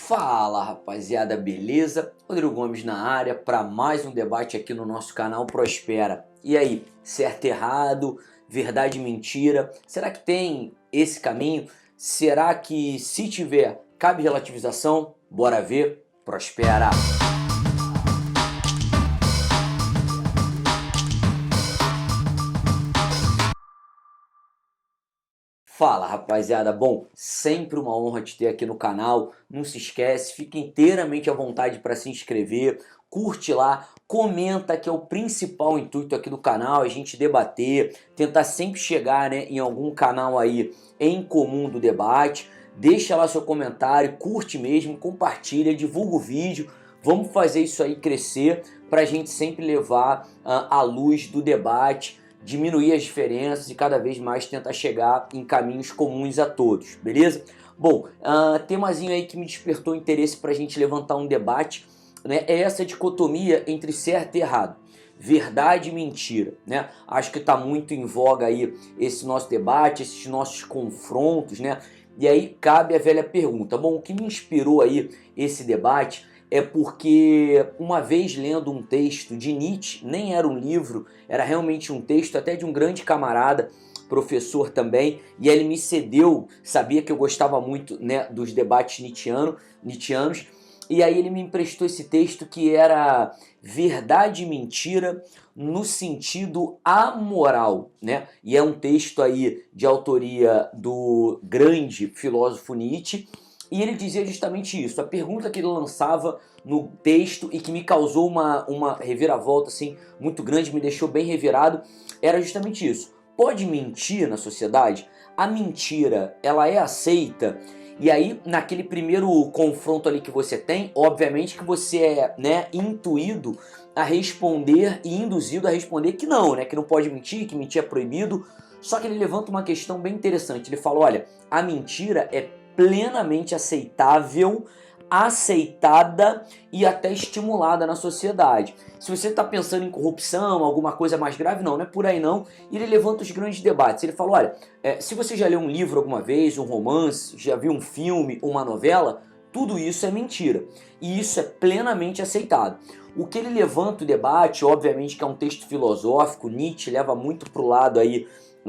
Fala rapaziada, beleza? Rodrigo Gomes na área para mais um debate aqui no nosso canal Prospera. E aí, certo, errado, verdade, mentira? Será que tem esse caminho? Será que se tiver, cabe relativização? Bora ver, Prospera! Fala rapaziada, bom, sempre uma honra te ter aqui no canal, não se esquece, fica inteiramente à vontade para se inscrever, curte lá, comenta, que é o principal intuito aqui do canal, a gente debater, tentar sempre chegar, né, em algum canal aí em comum do debate, deixa lá seu comentário, curte mesmo, compartilha, divulga o vídeo, vamos fazer isso aí crescer para a gente sempre levar a luz do debate, diminuir as diferenças e cada vez mais tentar chegar em caminhos comuns a todos, beleza? Bom, temazinho aí que me despertou interesse para a gente levantar um debate, né, é essa dicotomia entre certo e errado, verdade e mentira, né? Acho que está muito em voga aí esse nosso debate, esses nossos confrontos, né? E aí cabe a velha pergunta, bom, o que me inspirou aí esse debate é porque uma vez lendo um texto de Nietzsche, nem era um livro, era realmente um texto até de um grande camarada, professor também, e ele me cedeu, sabia que eu gostava muito, né, dos debates nietzschianos, e aí ele me emprestou esse texto que era verdade e mentira no sentido amoral, né? E é um texto aí de autoria do grande filósofo Nietzsche, e ele dizia justamente isso. A pergunta que ele lançava no texto e que me causou uma reviravolta assim, muito grande, me deixou bem revirado, era justamente isso. Pode mentir na sociedade? A mentira, ela é aceita? E aí, naquele primeiro confronto ali que você tem, obviamente que você é, né, intuído a responder e induzido a responder que não, né, que não pode mentir, que mentir é proibido. Só que ele levanta uma questão bem interessante. Ele fala, olha, a mentira é plenamente aceitável, aceitada e até estimulada na sociedade. Se você está pensando em corrupção, alguma coisa mais grave, não é por aí não. E ele levanta os grandes debates. Ele fala, olha, se você já leu um livro alguma vez, um romance, já viu um filme, uma novela, tudo isso é mentira. E isso é plenamente aceitado. O que ele levanta o debate, obviamente que é um texto filosófico, Nietzsche leva muito para o lado aí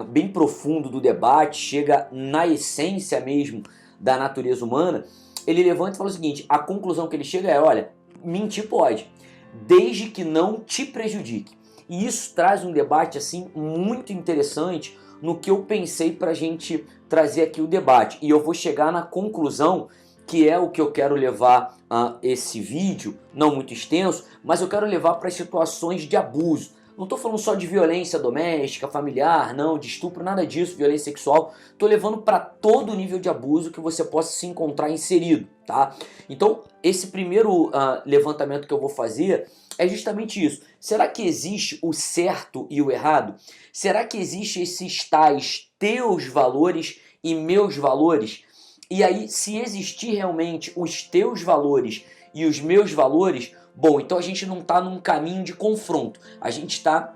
bem profundo do debate, chega na essência mesmo da natureza humana. Ele levanta e fala o seguinte, a conclusão que ele chega é, olha, mentir pode, desde que não te prejudique. E isso traz um debate assim muito interessante no que eu pensei para a gente trazer aqui o debate. E eu vou chegar na conclusão, que é o que eu quero levar a esse vídeo, não muito extenso, mas eu quero levar para as situações de abuso. Não estou falando só de violência doméstica, familiar, não, de estupro, nada disso, violência sexual. Estou levando para todo nível de abuso que você possa se encontrar inserido, tá? Então, esse primeiro levantamento que eu vou fazer é justamente isso. Será que existe o certo e o errado? Será que existe esses tais teus valores e meus valores? E aí, se existir realmente os teus valores e os meus valores, bom, então a gente não está num caminho de confronto, a gente está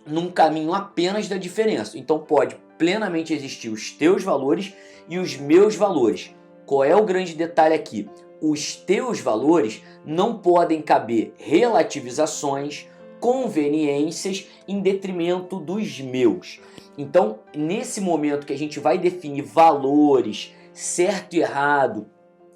num caminho apenas da diferença. Então pode plenamente existir os teus valores e os meus valores. Qual é o grande detalhe aqui? Os teus valores não podem caber relativizações, conveniências em detrimento dos meus. Então, nesse momento que a gente vai definir valores, certo e errado,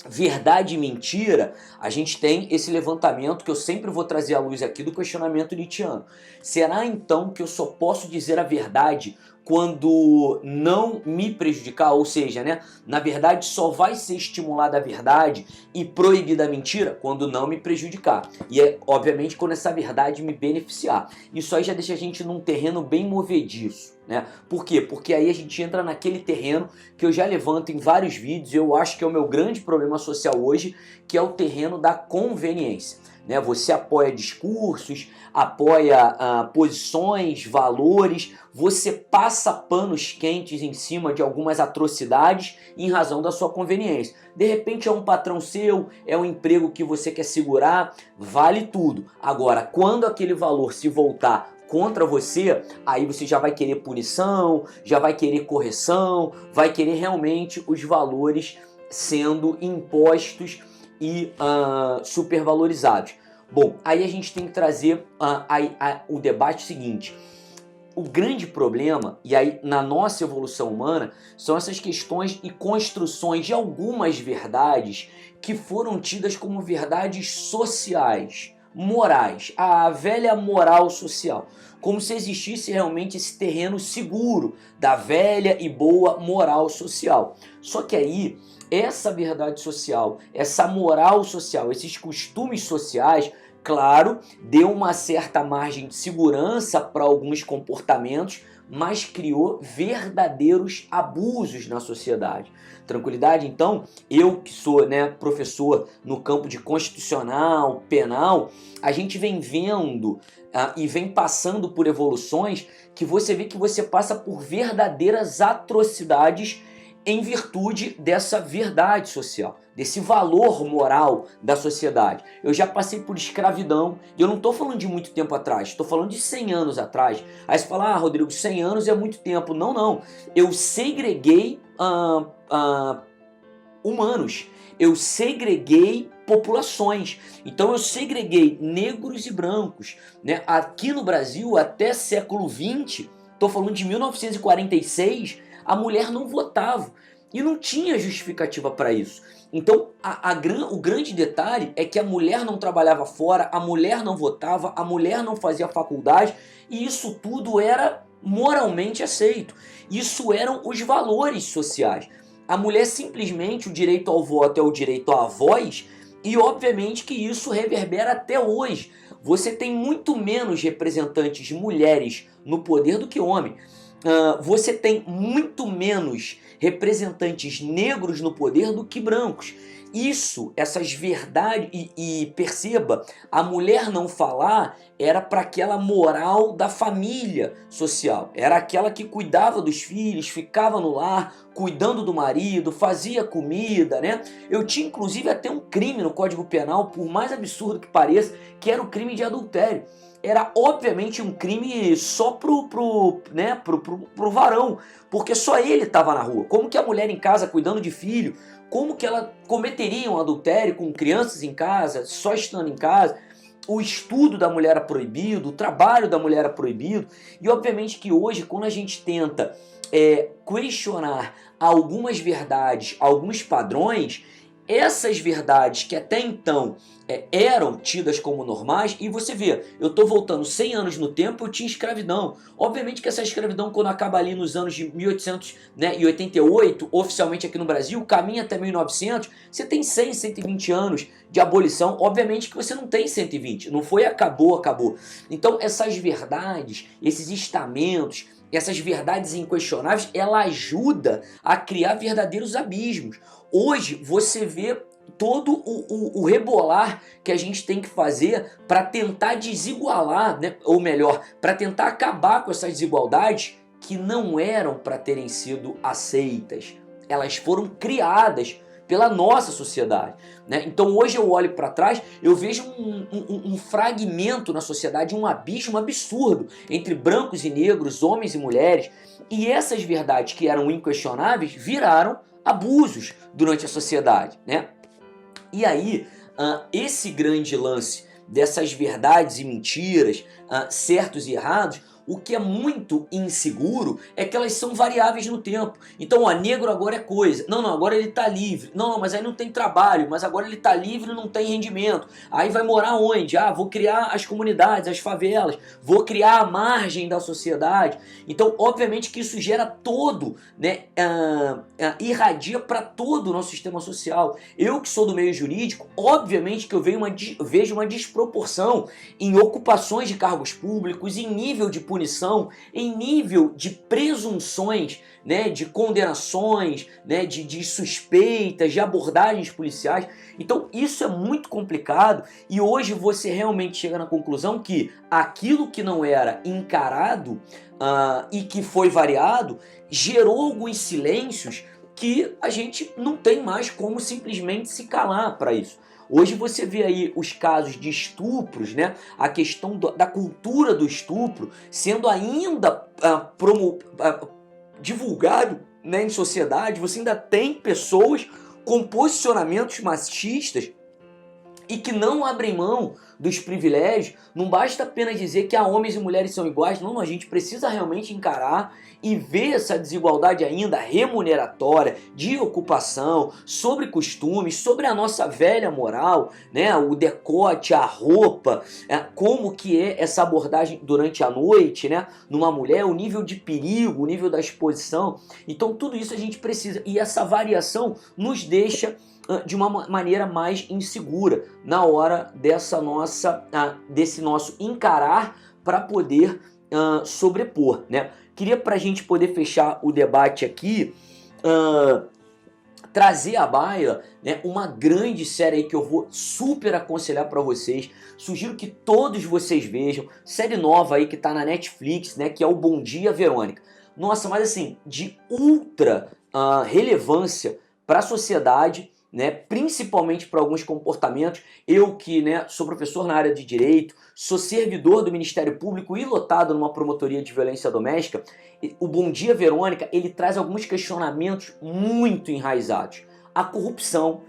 verdade e mentira, a gente tem esse levantamento que eu sempre vou trazer à luz aqui do questionamento nietzschiano. Será então que eu só posso dizer a verdade quando não me prejudicar? Ou seja, né, na verdade só vai ser estimulada a verdade e proibida a mentira quando não me prejudicar. E é obviamente quando essa verdade me beneficiar. Isso aí já deixa a gente num terreno bem movediço, né? Por quê? Porque aí a gente entra naquele terreno que eu já levanto em vários vídeos, eu acho que é o meu grande problema social hoje, que é o terreno da conveniência, né? Você apoia discursos, apoia posições, valores, você passa panos quentes em cima de algumas atrocidades em razão da sua conveniência. De repente é um patrão seu, é um emprego que você quer segurar, vale tudo. Agora, quando aquele valor se voltar contra você, aí você já vai querer punição, já vai querer correção, vai querer realmente os valores sendo impostos e supervalorizados. Bom, aí a gente tem que trazer o debate seguinte. O grande problema, e aí na nossa evolução humana, são essas questões e construções de algumas verdades que foram tidas como verdades sociais, morais, a velha moral social, como se existisse realmente esse terreno seguro da velha e boa moral social. Só que aí, essa verdade social, essa moral social, esses costumes sociais, claro, deu uma certa margem de segurança para alguns comportamentos, mas criou verdadeiros abusos na sociedade. Tranquilidade? Então, eu que sou, né, professor no campo de constitucional, penal, a gente vem vendo e vem passando por evoluções que você vê que você passa por verdadeiras atrocidades em virtude dessa verdade social, desse valor moral da sociedade. Eu já passei por escravidão, e eu não estou falando de muito tempo atrás, estou falando de 100 anos atrás. Aí você fala, Rodrigo, 100 anos é muito tempo. Não, não. Eu segreguei humanos, eu segreguei populações. Então eu segreguei negros e brancos, né? Aqui no Brasil, até século XX, estou falando de 1946, a mulher não votava e não tinha justificativa para isso. Então o grande detalhe é que a mulher não trabalhava fora, a mulher não votava, a mulher não fazia faculdade, e isso tudo era moralmente aceito. Isso eram os valores sociais. A mulher simplesmente, o direito ao voto é o direito à voz, e obviamente que isso reverbera até hoje. Você tem muito menos representantes mulheres no poder do que homem. Você tem muito menos representantes negros no poder do que brancos. Isso, essas verdades, e perceba, a mulher não falar era para aquela moral da família social, era aquela que cuidava dos filhos, ficava no lar, cuidando do marido, fazia comida, né? Eu tinha inclusive até um crime no Código Penal, por mais absurdo que pareça, que era o crime de adultério. Era obviamente um crime só pro varão, porque só ele estava na rua. Como que a mulher em casa cuidando de filho, como que ela cometeria um adultério com crianças em casa, só estando em casa? O estudo da mulher era proibido, o trabalho da mulher era proibido, e obviamente que hoje, quando a gente tenta questionar algumas verdades, alguns padrões, essas verdades que até então eram tidas como normais, e você vê, eu estou voltando 100 anos no tempo, eu tinha escravidão. Obviamente que essa escravidão, quando acaba ali nos anos de 1888, oficialmente aqui no Brasil, caminha até 1900, você tem 100, 120 anos de abolição. Obviamente que você não tem 120, não foi acabou. Então essas verdades, esses estamentos, essas verdades inquestionáveis, ela ajuda a criar verdadeiros abismos. Hoje você vê todo o rebolar que a gente tem que fazer para tentar desigualar, né? Ou melhor, para tentar acabar com essas desigualdades que não eram para terem sido aceitas. Elas foram criadas pela nossa sociedade, né? Então hoje eu olho para trás, eu vejo um fragmento na sociedade, um abismo absurdo entre brancos e negros, homens e mulheres, e essas verdades que eram inquestionáveis viraram abusos durante a sociedade, né? E aí, esse grande lance dessas verdades e mentiras, certos e errados, o que é muito inseguro é que elas são variáveis no tempo. Então, negro agora é coisa. Não, agora ele tá livre. Não, mas aí não tem trabalho. Mas agora ele tá livre e não tem rendimento. Aí vai morar onde? Vou criar as comunidades, as favelas. Vou criar a margem da sociedade. Então, obviamente que isso gera todo, né? Irradia para todo o nosso sistema social. Eu que sou do meio jurídico, obviamente que eu vejo uma desproporção em ocupações de cargos públicos, em nível de punição, em nível de presunções, né, de condenações, né, de suspeitas, de abordagens policiais. Então isso é muito complicado, e hoje você realmente chega na conclusão que aquilo que não era encarado e que foi variado gerou alguns silêncios que a gente não tem mais como simplesmente se calar para isso. Hoje você vê aí os casos de estupros, né? A questão da cultura do estupro sendo ainda divulgado, né, em sociedade. Você ainda tem pessoas com posicionamentos machistas e que não abrem mão dos privilégios. Não basta apenas dizer que homens e mulheres são iguais, não, a gente precisa realmente encarar e ver essa desigualdade ainda remuneratória, de ocupação, sobre costumes, sobre a nossa velha moral, né, o decote, a roupa, como que é essa abordagem durante a noite, né, numa mulher, o nível de perigo, o nível da exposição. Então tudo isso a gente precisa, e essa variação nos deixa de uma maneira mais insegura na hora desse nosso encarar para poder sobrepor, né? Queria, para a gente poder fechar o debate aqui, trazer à baila, né, uma grande série aí que eu vou super aconselhar para vocês. Sugiro que todos vocês vejam, série nova aí que tá na Netflix, né, que é o Bom Dia, Verônica. Nossa, mas assim, de ultra relevância para a sociedade, né, principalmente para alguns comportamentos. Eu que, né, sou professor na área de direito, sou servidor do Ministério Público e lotado numa promotoria de violência doméstica, o Bom Dia, Verônica, ele traz alguns questionamentos muito enraizados. A corrupção,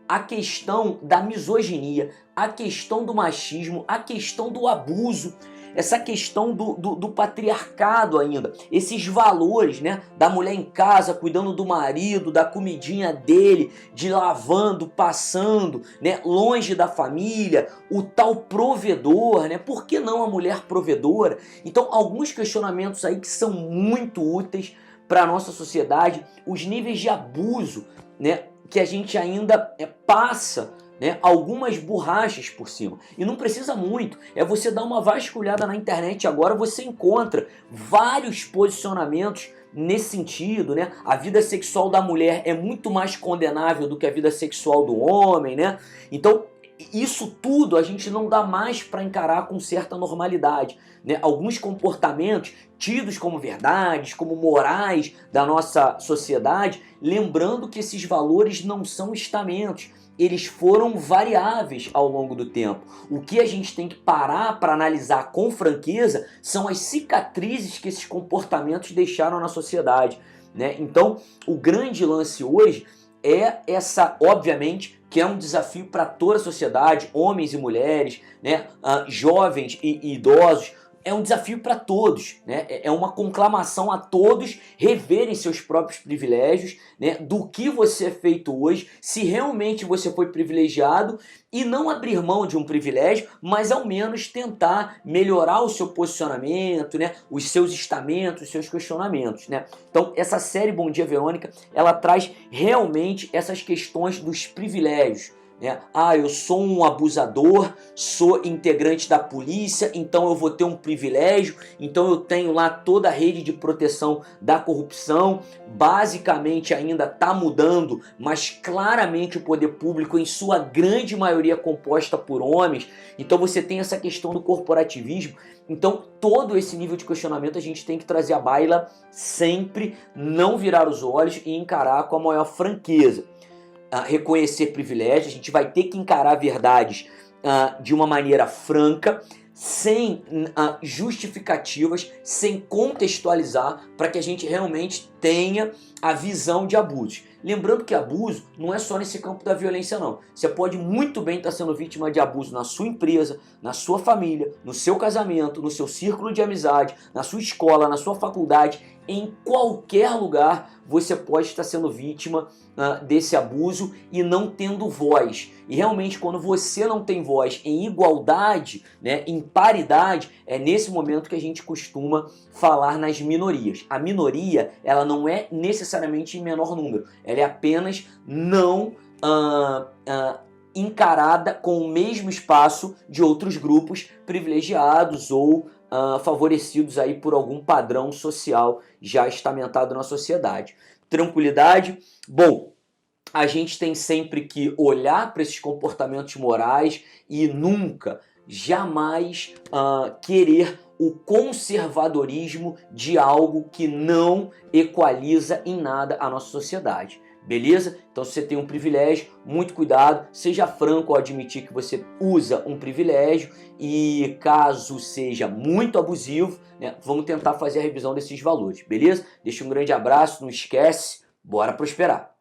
a questão da misoginia, a questão do machismo, a questão do abuso, essa questão do patriarcado ainda, esses valores, né, da mulher em casa cuidando do marido, da comidinha dele, de lavando, passando, né, longe da família, o tal provedor, né, por que não a mulher provedora? Então alguns questionamentos aí que são muito úteis para a nossa sociedade, os níveis de abuso, né, que a gente ainda passa, né, algumas borrachas por cima. E não precisa muito, é você dar uma vasculhada na internet agora, você encontra vários posicionamentos nesse sentido, né? A vida sexual da mulher é muito mais condenável do que a vida sexual do homem, né? Então, isso tudo a gente não dá mais para encarar com certa normalidade, né? Alguns comportamentos tidos como verdades, como morais da nossa sociedade, lembrando que esses valores não são estamentos, eles foram variáveis ao longo do tempo. O que a gente tem que parar para analisar com franqueza são as cicatrizes que esses comportamentos deixaram na sociedade, né? Então, o grande lance hoje é essa, obviamente, que é um desafio para toda a sociedade, homens e mulheres, né? Jovens e idosos. É um desafio para todos, né? É uma conclamação a todos reverem seus próprios privilégios, né? Do que você é feito hoje, se realmente você foi privilegiado, e não abrir mão de um privilégio, mas ao menos tentar melhorar o seu posicionamento, né? Os seus estamentos, os seus questionamentos, né? Então essa série Bom Dia, Verônica, ela traz realmente essas questões dos privilégios, né? Eu sou um abusador, sou integrante da polícia, então eu vou ter um privilégio, então eu tenho lá toda a rede de proteção da corrupção. Basicamente ainda está mudando, mas claramente o poder público em sua grande maioria é composta por homens, então você tem essa questão do corporativismo. Então todo esse nível de questionamento a gente tem que trazer à baila sempre, não virar os olhos e encarar com a maior franqueza. Reconhecer privilégios, a gente vai ter que encarar verdades de uma maneira franca, sem justificativas, sem contextualizar, para que a gente realmente tenha a visão de abusos. Lembrando que abuso não é só nesse campo da violência não. Você pode muito bem estar sendo vítima de abuso na sua empresa, na sua família, no seu casamento, no seu círculo de amizade, na sua escola, na sua faculdade. Em qualquer lugar você pode estar sendo vítima desse abuso e não tendo voz. E realmente quando você não tem voz em igualdade, né, em paridade, é nesse momento que a gente costuma falar nas minorias. A minoria, ela não é necessariamente em menor número, ela é apenas não encarada com o mesmo espaço de outros grupos privilegiados ou favorecidos aí por algum padrão social já estamentado na sociedade. Tranquilidade? Bom, a gente tem sempre que olhar para esses comportamentos morais e nunca, jamais querer o conservadorismo de algo que não equaliza em nada a nossa sociedade. Beleza? Então se você tem um privilégio, muito cuidado, seja franco ao admitir que você usa um privilégio e caso seja muito abusivo, né, vamos tentar fazer a revisão desses valores, beleza? Deixa um grande abraço, não esquece, bora prosperar!